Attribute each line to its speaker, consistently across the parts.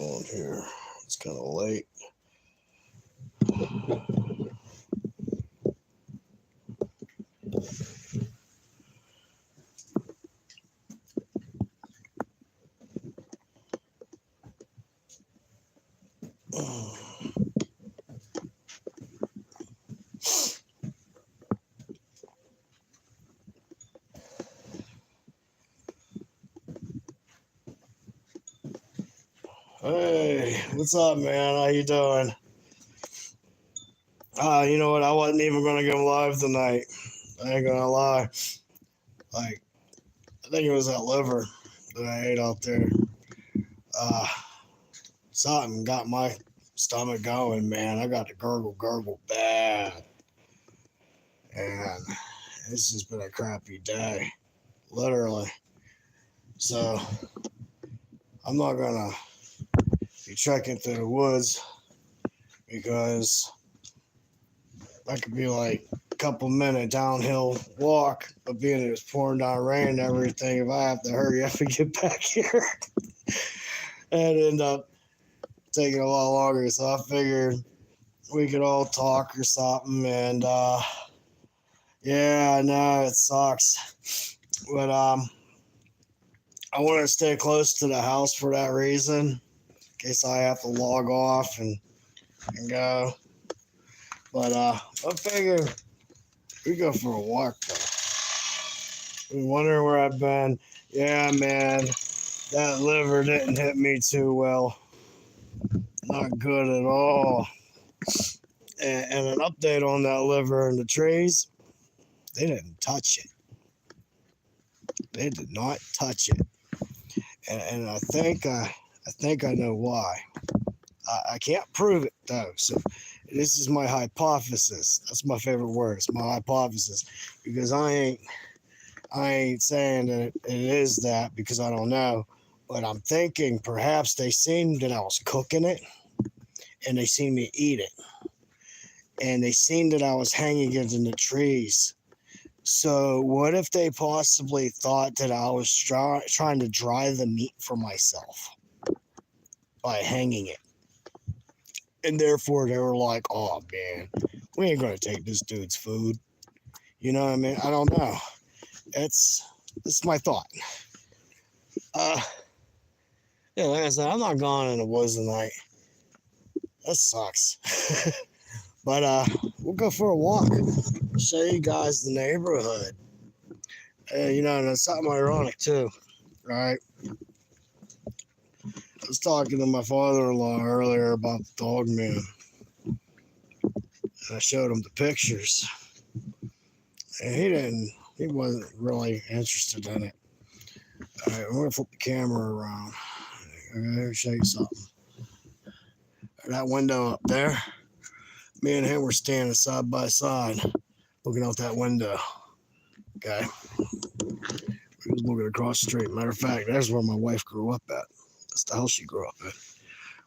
Speaker 1: on here? It's kind of late. Hey, what's up, man? How you doing? You know what? I wasn't even gonna go live tonight. I ain't gonna lie. Like, I think it was that liver that I ate out there. Something got my stomach going, man. I got to gurgle bad, and it's just been a crappy day, literally. So I'm not gonna be trekking through the woods because that could be like a couple minute downhill walk, but being it was pouring down rain and everything, if I have to hurry up and get back here, it'd end up taking a lot longer. So I figured we could all talk or something. And yeah, I know it sucks, but I want to stay close to the house for that reason, in case I have to log off and go. But I figure we go for a walk though. We wonder where I've been. Yeah, man, that liver didn't hit me too well. Not good at all. And an update on that liver and the trees, they didn't touch it. They did not touch it. And I think I know why. I can't prove it though. So this is my hypothesis. That's my favorite word. It's my hypothesis, because I ain't saying that it is that, because I don't know. But I'm thinking perhaps they seen that I was cooking it, and they seen me eat it, and they seen that I was hanging it in the trees. So what if they possibly thought that I was trying to dry the meat for myself by hanging it? And therefore they were like, oh man, we ain't going to take this dude's food. You know what I mean? I don't know. This is my thought. Yeah, like I said, I'm not going in the woods tonight. That sucks. But we'll go for a walk. Show you guys the neighborhood. You know, and it's something ironic too, right? I was talking to my father-in-law earlier about the dog man. And I showed him the pictures. And he wasn't really interested in it. All right, I'm going to flip the camera around. I'm going to show you something. That window up there, me and him were standing side by side, looking out that window. Okay. We was looking across the street. Matter of fact, that's where my wife grew up at. That's the house she grew up in.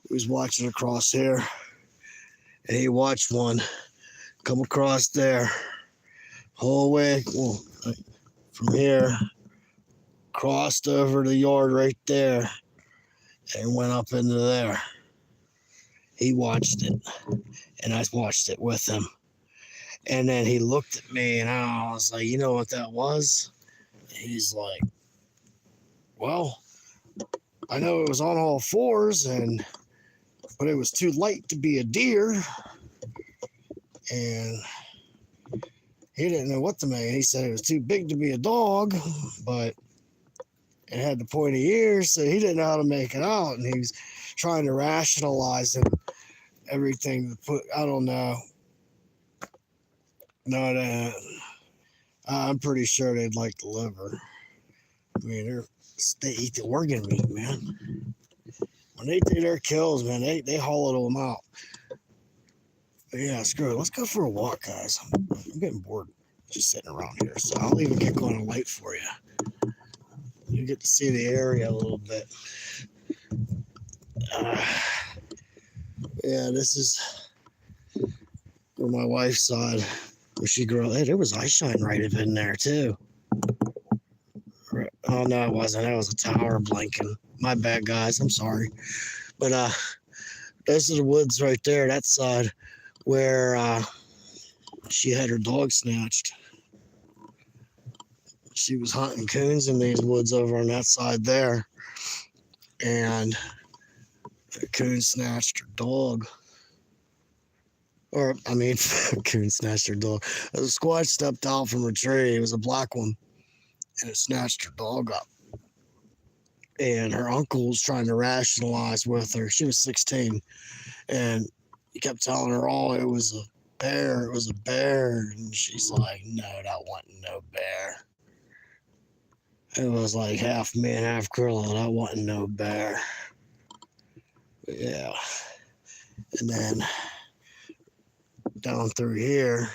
Speaker 1: We was watching across here, and he watched one come across there, whole way, from here, crossed over the yard right there, and went up into there. He watched it, and I watched it with him. And then he looked at me, and I was like, you know what that was? And he's like, well, I know it was on all fours, but it was too light to be a deer. And he didn't know what to make. He said it was too big to be a dog, but it had the pointy ears, so he didn't know how to make it out. And he was trying to rationalize and everything to put, I don't know. No, I'm pretty sure they'd like the liver. I mean, they eat the organ meat, man. When they do their kills, man, they hollow them out. But yeah, screw it. Let's go for a walk, guys. I'm getting bored just sitting around here, so I'll even get going on light for you. You get to see the area a little bit. Yeah, this is where my wife's side, where she grew up. Hey, there was ice shine right up in there, too. Oh, no, it wasn't. That was a tower blinking. My bad, guys. I'm sorry. But those are the woods right there, that side, where she had her dog snatched. She was hunting coons in these woods over on that side there, and a coon snatched her dog. Or, I mean, coon snatched her dog. A squatch stepped out from a tree. It was a black one, and it snatched her dog up. And her uncle was trying to rationalize with her. She was 16, and he kept telling her, "Oh, it was a bear. It was a bear." And she's like, "No, that wasn't no bear. It was like half man, half gorilla. That wasn't no bear." But yeah. And then down through here,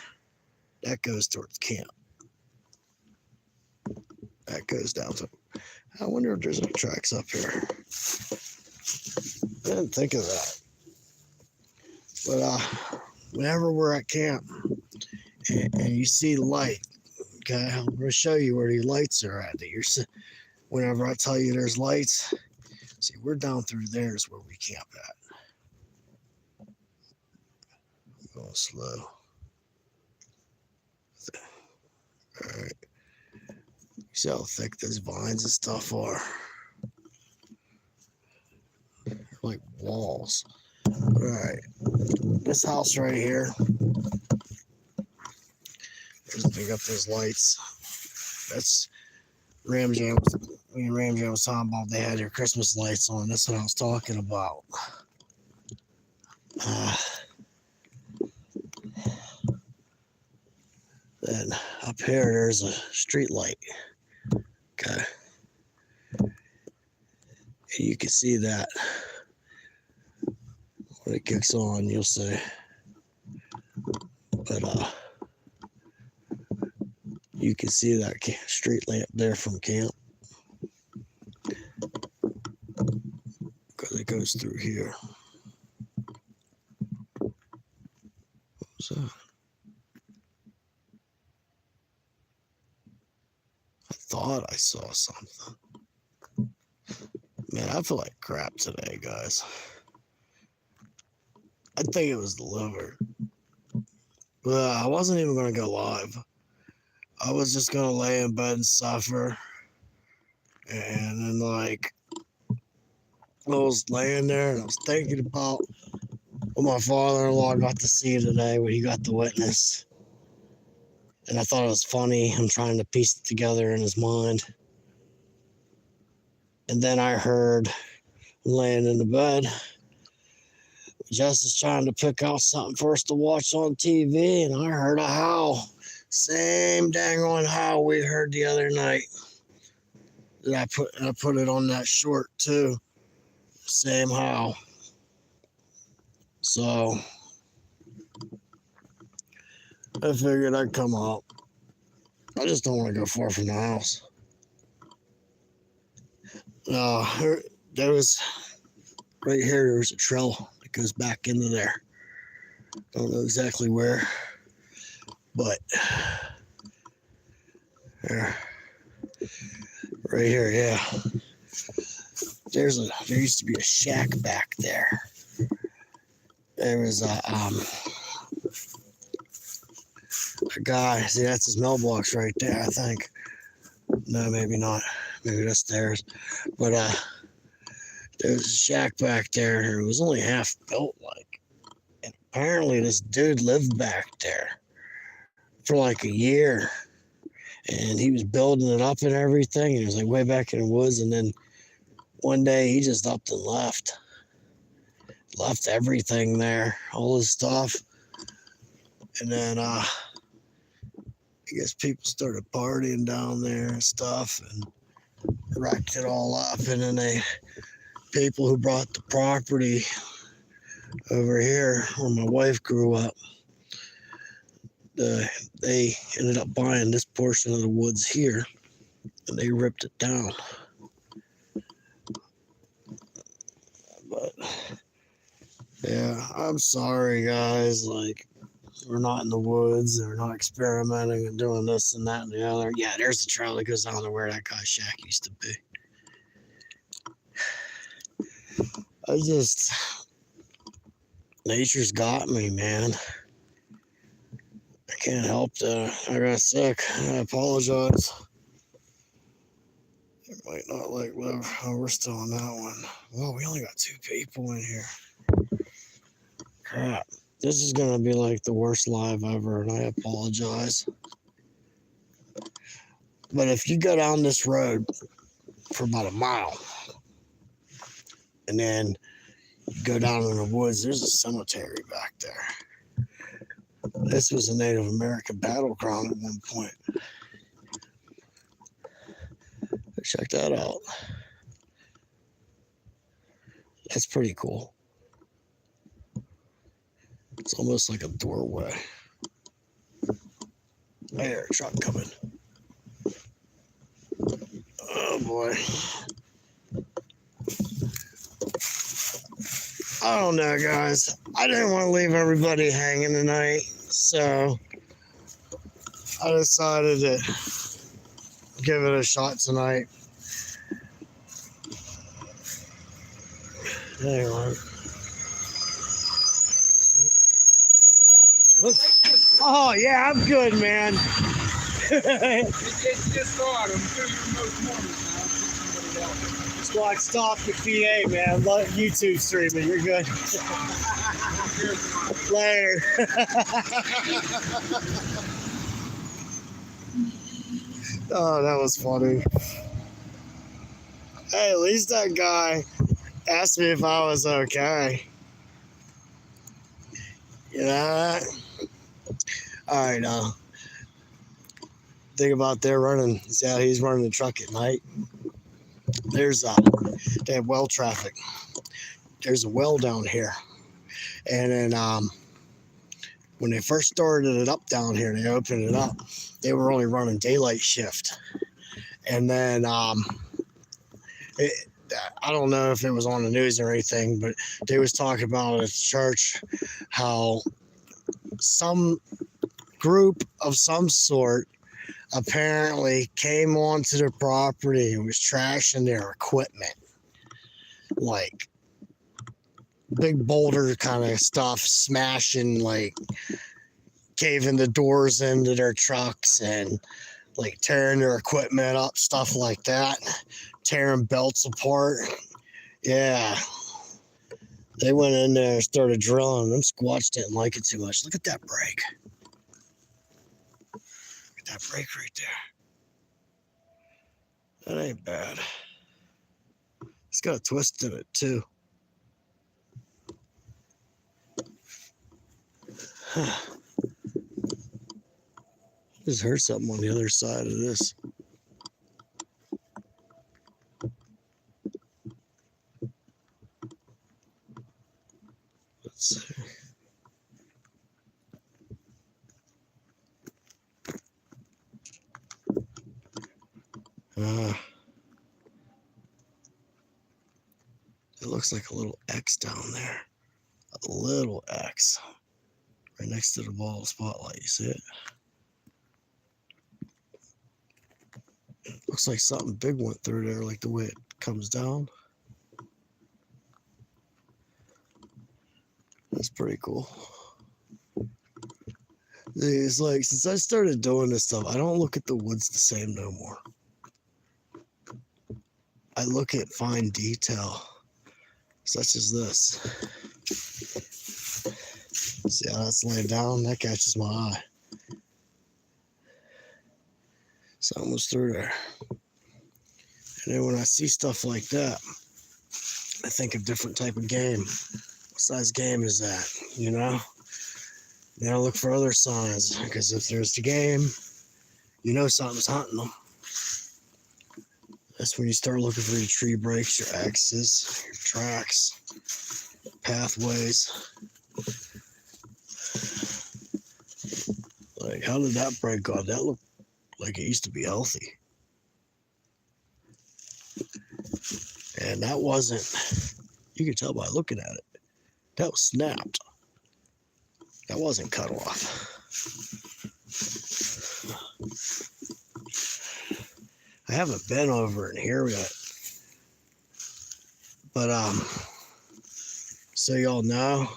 Speaker 1: that goes towards camp. That goes down to. I wonder if there's any tracks up here. I didn't think of that. But whenever we're at camp and you see light, okay, I'm going to show you where the lights are at. Whenever I tell you there's lights, see, we're down through there is where we camp at. I'm going slow. All right. See how thick those vines and stuff are. They're like walls. All right. This house right here. Pick up those lights. That's Ram Jam. Me and Ram Jam was talking about they had their Christmas lights on. That's what I was talking about. Then up here, there's a street light. Okay. And you can see that when it kicks on, you'll see. But you can see that street lamp there from camp, because it goes through here. What's that? I thought I saw something. Man, I feel like crap today, guys. I think it was the liver. But I wasn't even going to go live. I was just going to lay in bed and suffer. And then, like, I was laying there and I was thinking about what my father-in-law got to see today when he got to witness. And I thought it was funny. I'm trying to piece it together in his mind. And then I heard, laying in the bed, Jess is trying to pick out something for us to watch on TV, and I heard a howl. Same dang on howl we heard the other night. I put it on that short too. Same howl. So I figured I'd come out. I just don't want to go far from the house. There was right here. There was a trail that goes back into there. Don't know exactly where, but there, right here, yeah. There used to be a shack back there. There was a guy. See, that's his mailbox right there, I think. No, maybe not. Maybe that's theirs. But there was a shack back there, and it was only half built, like. And apparently this dude lived back there for like a year. And he was building it up and everything. And it was like way back in the woods. And then one day he just upped and left. Left everything there, all his stuff. And then I guess people started partying down there and stuff and wrecked it all up. And then people who brought the property over here where my wife grew up, they ended up buying this portion of the woods here, and they ripped it down. But yeah, I'm sorry, guys. Like, we're not in the woods, we're not experimenting and doing this and that and the other. Yeah, there's the trail that goes down to where that guy's shack used to be. Nature's got me, man. I can't help that. I got sick. I apologize. I might not like live. Oh, we're still on that one. Well, we only got 2 people in here. Crap. This is going to be like the worst live ever, and I apologize. But if you go down this road for about a mile, and then you go down in the woods, there's a cemetery back there. This was a Native American battleground at one point. Check that out. That's pretty cool. It's almost like a doorway. I hear a truck coming. Oh boy. I don't know, guys. I didn't want to leave everybody hanging tonight, so I decided to give it a shot tonight. Hang on. Oh, yeah, I'm good, man.
Speaker 2: It's just started. I'm sure you're most mornings now.
Speaker 1: squatchtopic.pa, man. YouTube streaming. You're good. Later. Oh, that was funny. Hey, at least that guy asked me if I was okay. You know that? Alright, think about they're running. See how he's running the truck at night? There's they have well traffic. There's a well down here. And then when they first started it up down here, they opened it up, they were only running daylight shift. And then I don't know if it was on the news or anything, but they was talking about at church how some group of some sort apparently came onto the property and was trashing their equipment, like big boulder kind of stuff, smashing, like caving the doors into their trucks and like tearing their equipment up, stuff like that, tearing belts apart. Yeah, they went in there and started drilling. Them squats didn't like it too much. Look at that brake. Look at that brake right there. That ain't bad. It's got a twist in it too. Just heard something on the other side of this. Let's see. It looks like a little X down there. A little X. Right next to the ball spotlight. You see it? Looks like something big went through there, like the way it comes down. That's pretty cool. It's like, since I started doing this stuff, I don't look at the woods the same no more. I look at fine detail, such as this. See how that's laid down? That catches my eye. Something was through there. And then when I see stuff like that, I think of different type of game. What size game is that, you know? Then I look for other signs, because if there's the game, you know something's hunting them. That's when you start looking for your tree breaks, your X's, your tracks, pathways. Like, how did that break go? That looked like it used to be healthy. And that wasn't, you could tell by looking at it, that was snapped. That wasn't cut off. I haven't been over in here yet. But so y'all know,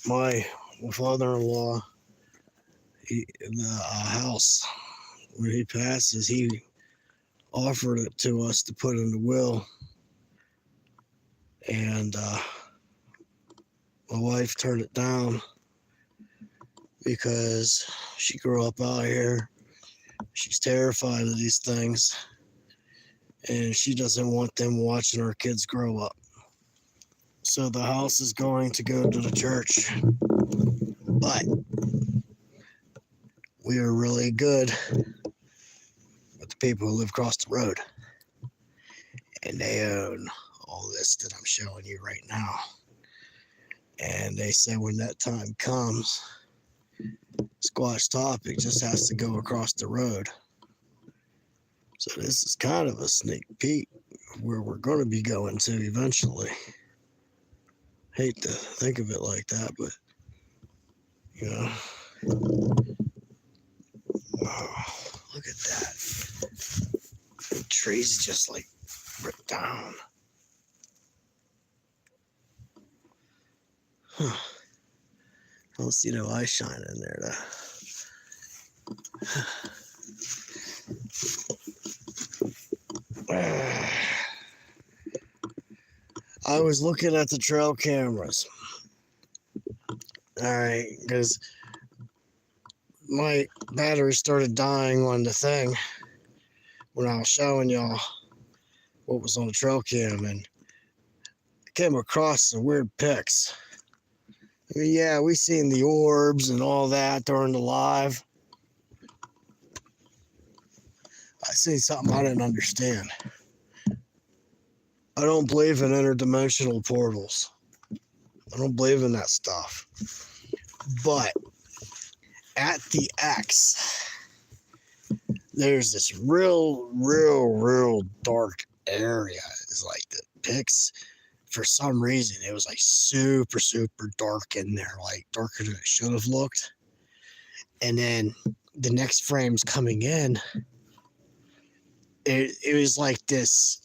Speaker 1: my father-in-law, the house, when he passes, he offered it to us to put in the will. And my wife turned it down because she grew up out here. She's terrified of these things. And she doesn't want them watching her kids grow up. So the house is going to go to the church. But we are really good with the people who live across the road. And they own all this that I'm showing you right now. And they say when that time comes, Squatch Topic just has to go across the road. So this is kind of a sneak peek of where we're going to be going to eventually. Hate to think of it like that, but you know. Oh, look at that. The trees just like ripped down. Huh. I don't see no eye shine in there though. I was looking at the trail cameras. Alright, because my battery started dying on the thing when I was showing y'all what was on the trail cam, and I came across some weird pics. I mean, yeah, we seen the orbs and all that during the live. I seen something I didn't understand. I don't believe in interdimensional portals. I don't believe in that stuff. But at the X, there's this real dark area. It's like the pics, for some reason, it was like super dark in there, like darker than it should have looked. And then the next frame's coming in. It was like this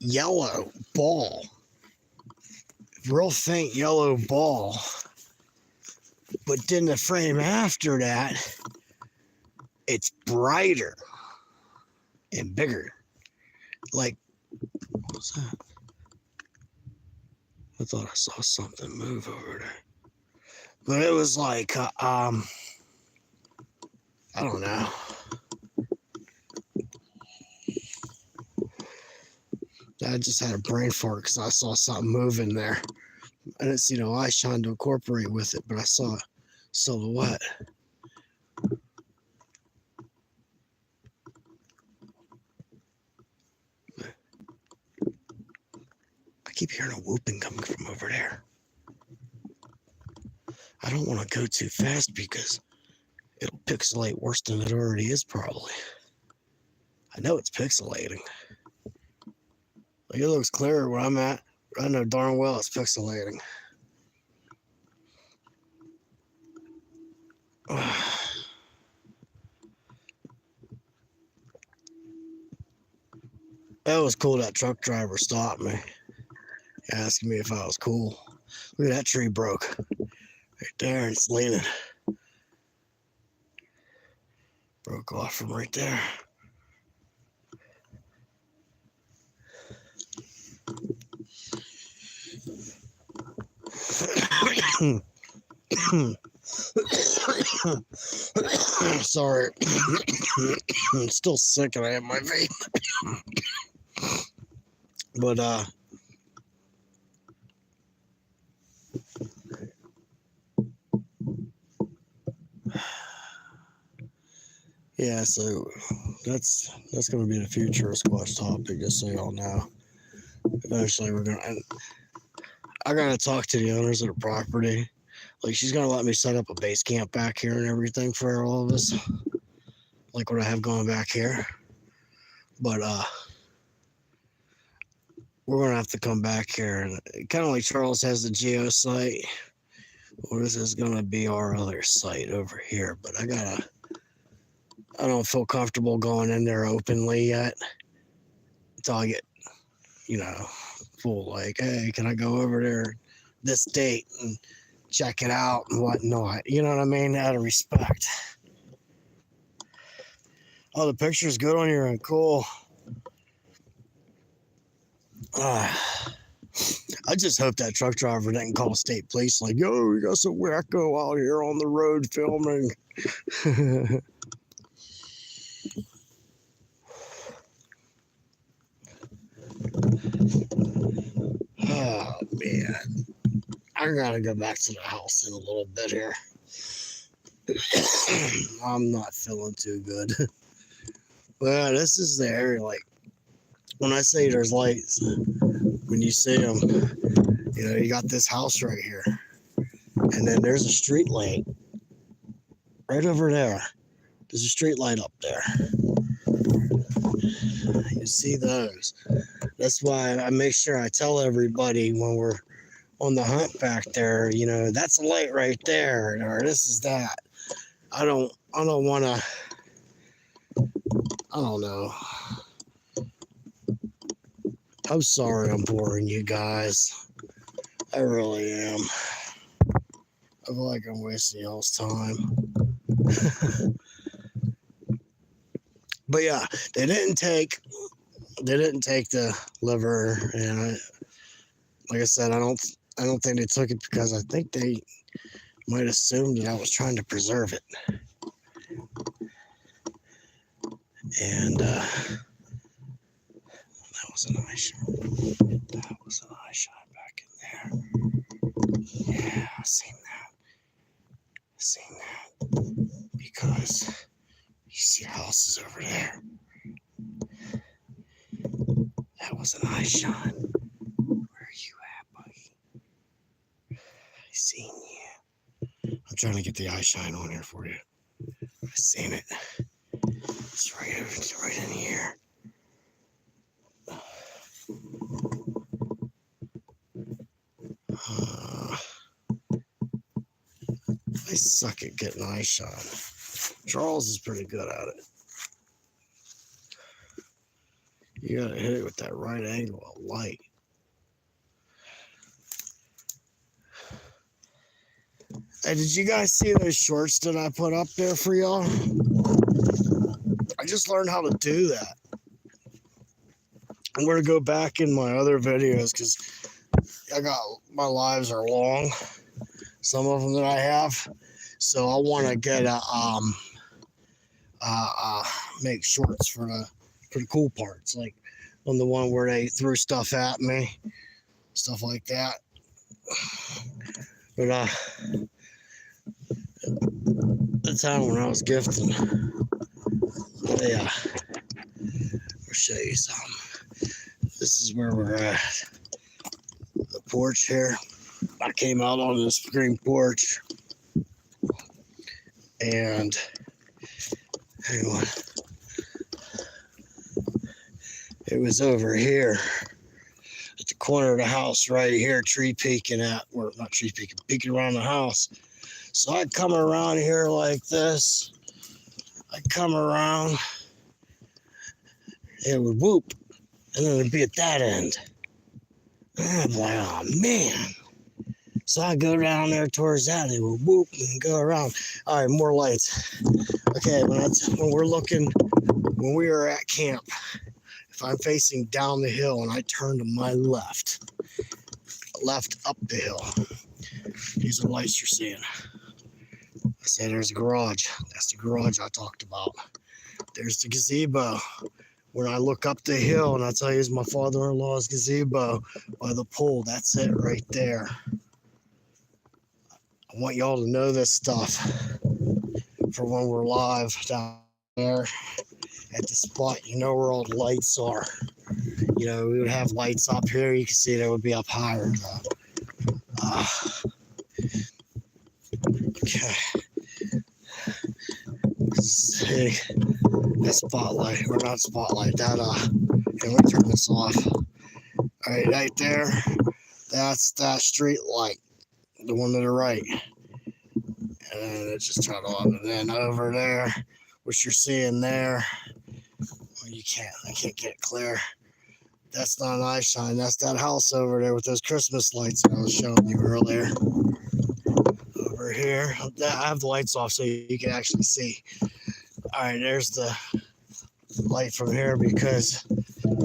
Speaker 1: yellow ball, real faint yellow ball. But then the frame after that, it's brighter and bigger. Like, what was that? I thought I saw something move over there. But it was like, I don't know. I just had a brain fart because I saw something moving there. I didn't see no eye shine to incorporate with it, but I saw a silhouette. I keep hearing a whooping coming from over there. I don't want to go too fast because it'll pixelate worse than it already is, probably. I know it's pixelating. Like, it looks clearer where I'm at, but I know darn well it's pixelating. That was cool. That truck driver stopped me, asking me if I was cool. Look at that tree broke right there, and it's leaning. Broke off from right there. Sorry. I'm still sick and I have my vape. But yeah, so that's gonna be the future of Squatch Topic, just so y'all know. Eventually I gotta talk to the owners of the property. Like, she's gonna let me set up a base camp back here and everything for all of us, like what I have going back here. But we're gonna have to come back here, and kind of like Charles has the geo site. Well, this is gonna be our other site over here. But I don't feel comfortable going in there openly yet until I get, respectful. Like, hey, can I go over there this date and check it out and whatnot? You know what I mean? Out of respect. Oh, the picture's good on your end. Cool. I just hope that truck driver didn't call state police like, yo, we got some wacko out here on the road filming. Oh, man. I gotta go back to the house in a little bit here. I'm not feeling too good. Well, this is the area, like, when I say there's lights, when you see them, you know, you got this house right here. And then there's a street light right over there. There's a street light up there. You see those. That's why I make sure I tell everybody when we're on the hunt back there, you know, that's a light right there, or this is that. I don't want to, I don't know. I'm sorry I'm boring you guys. I really am. I feel like I'm wasting y'all's time. But yeah, they didn't take the liver, and like I said, I don't think they took it because I think they might assume that I was trying to preserve it. And that was an eye shot. That was an eye shot back in there. Yeah, I seen that. Because you see houses over there. That was an eye shot. Where are you at, buddy? I seen you. I'm trying to get the eye shine on here for you. I seen it. It's right in here. I suck at getting eye shot. Charles is pretty good at it. You gotta hit it with that right angle of light. Hey, did you guys see those shorts that I put up there for y'all? I just learned how to do that. I'm gonna go back in my other videos because my lives are long. Some of them that I have, so I want to get make shorts for the cool parts, like on the one where they threw stuff at me, stuff like that. But the time when I was gifting, yeah, I'll show you some. This is where we're at. The porch here. I came out on this green porch, and hang on, it was over here at the corner of the house right here, peeking around the house. So I'd come around here like this. I'd come around, it would whoop, and then it'd be at that end. And I'm like, oh man. So I go down there towards that, it would whoop and go around. All right, more lights. Okay, when we were at camp, if I'm facing down the hill and I turn to my left up the hill, these are lights you're seeing. I say there's a garage. That's the garage I talked about. There's the gazebo. When I look up the hill, and I tell you, it's my father-in-law's gazebo by the pool. That's it right there. I want y'all to know this stuff for when we're live down there at the spot. You know where all the lights are. You know, we would have lights up here. You can see they would be up higher. Okay. See, that spotlight, or not spotlight, that, let me turn this off. All right there, that's that street light, the one to the right. And it just turned on. And then over there, what you're seeing there, well, I can't get it clear. That's not an eye shine. That's that house over there with those Christmas lights I was showing you earlier. Over here, I have the lights off so you can actually see. All right, there's the light from here because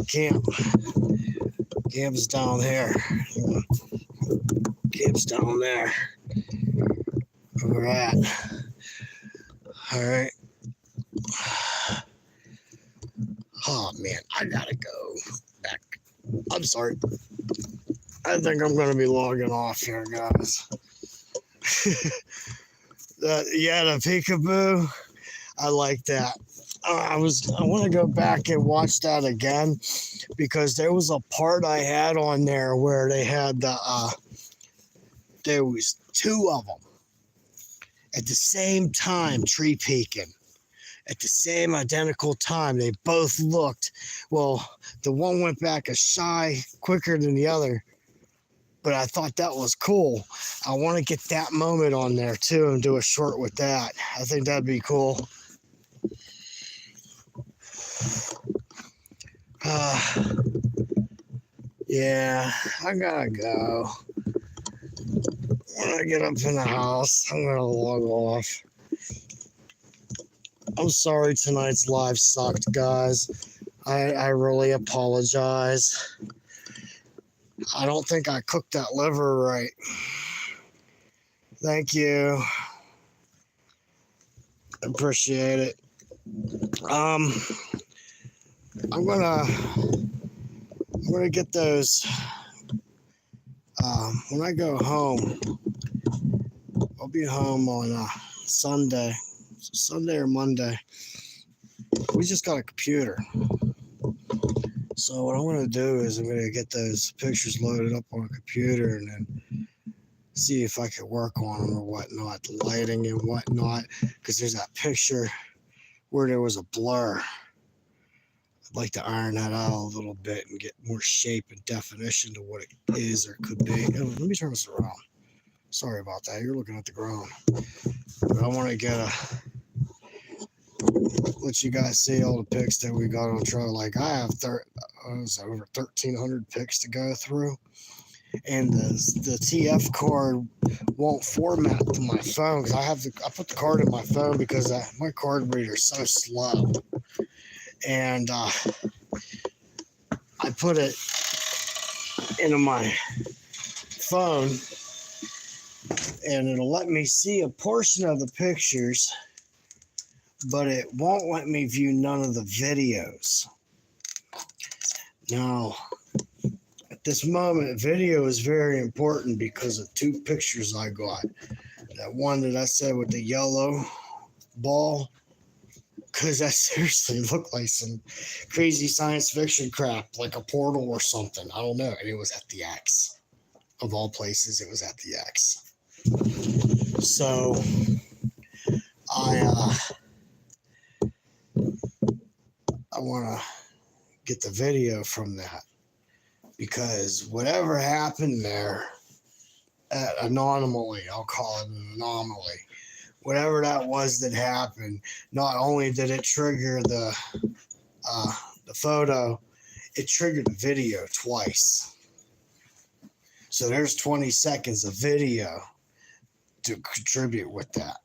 Speaker 1: camp's down here. Camp's down there. Where we're at. All right. Oh man, I gotta go back. I'm sorry. I think I'm gonna be logging off here, guys. The peekaboo. I like that. I want to go back and watch that again because there was a part I had on there where they had there was two of them at the same time tree peeking at the same identical time. They both looked, well, the one went back a shy quicker than the other, but I thought that was cool. I want to get that moment on there too and do a short with that. I think that'd be cool. Yeah, I gotta go. When I get up in the house, I'm gonna log off. I'm sorry tonight's live sucked, guys. I really apologize. I don't think I cooked that liver right. Thank you. Appreciate it. I'm gonna get those. When I go home, I'll be home on Sunday or Monday. We just got a computer. So what I'm going to do is I'm going to get those pictures loaded up on a computer and then see if I can work on them or whatnot, the lighting and whatnot, because there's that picture where there was a blur. I'd like to iron that out a little bit and get more shape and definition to what it is or could be. Oh, let me turn this around. Sorry about that. You're looking at the ground. But I want to let you guys see all the pics that we got on trail. Like I have over 1,300 pics to go through. And the TF card won't format to my phone because I put the card in my phone because my card reader is so slow. And I put it into my phone and it'll let me see a portion of the pictures, but it won't let me view none of the videos. Now, at this moment, video is very important because of two pictures I got. That one that I said with the yellow ball, because that seriously looked like some crazy science fiction crap, like a portal or something. I don't know. And it was at the X. Of all places, it was at the X. So, I want to get the video from that because whatever happened there, anomaly, I'll call it an anomaly. Whatever that was that happened, not only did it trigger the photo, it triggered the video twice. So there's 20 seconds of video to contribute with that.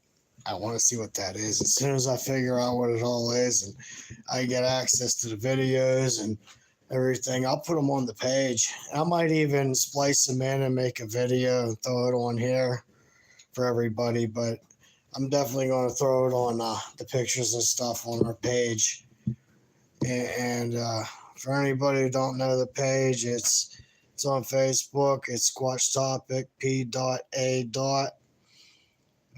Speaker 1: I want to see what that is. As soon as I figure out what it all is and I get access to the videos and everything, I'll put them on the page. I might even splice them in and make a video and throw it on here for everybody, but I'm definitely going to throw it on the pictures and stuff on our page. And for anybody who don't know the page, it's on Facebook. It's squatchtopic.pa.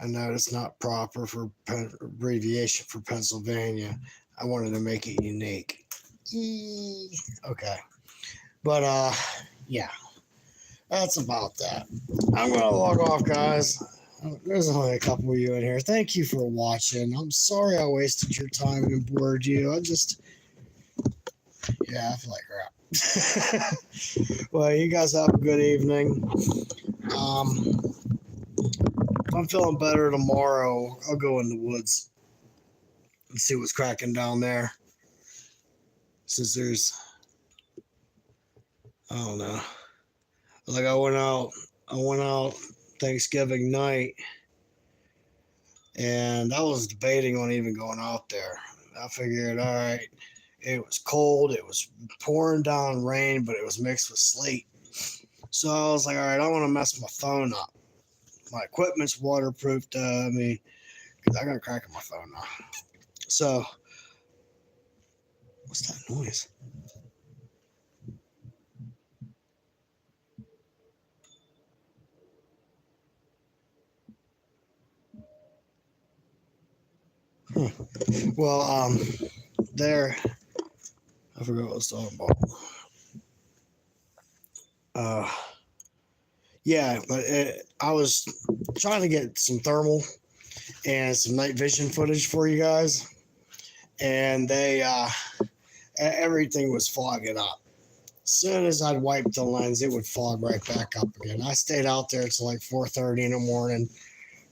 Speaker 1: I know it's not proper for abbreviation for Pennsylvania. I wanted to make it unique. Okay. But yeah, that's about that. I'm going to log off, guys. There's only a couple of you in here. Thank you for watching. I'm sorry I wasted your time and bored you. I feel like crap. Well, you guys have a good evening. If I'm feeling better tomorrow, I'll go in the woods and see what's cracking down there. Since there's I don't know. Like I went out Thanksgiving night, and I was debating on even going out there. I figured, all right, it was cold, it was pouring down rain, but it was mixed with sleet. So I was like, all right, I want to mess my phone up. My equipment's waterproofed. I mean, I got a crack in my phone now. So, what's that noise? Huh. Well, there, I forgot what I was talking about. Uh, yeah, but I was trying to get some thermal and some night vision footage for you guys, and everything was fogging up. As soon as I'd wipe the lens, it would fog right back up again. I stayed out there till like 4:30 in the morning.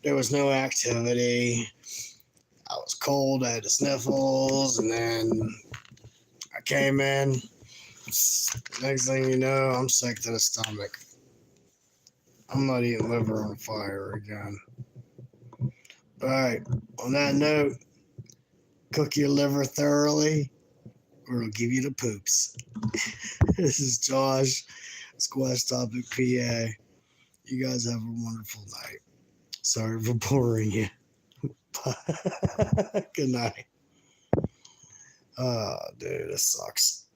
Speaker 1: There was no activity. I was cold. I had the sniffles, and then I came in. Next thing you know, I'm sick to the stomach. I'm not eating liver on fire again. All right. On that note, cook your liver thoroughly, or it'll give you the poops. This is Josh, squatchtopic.pa. You guys have a wonderful night. Sorry for boring you. Good night. Oh, dude, this sucks.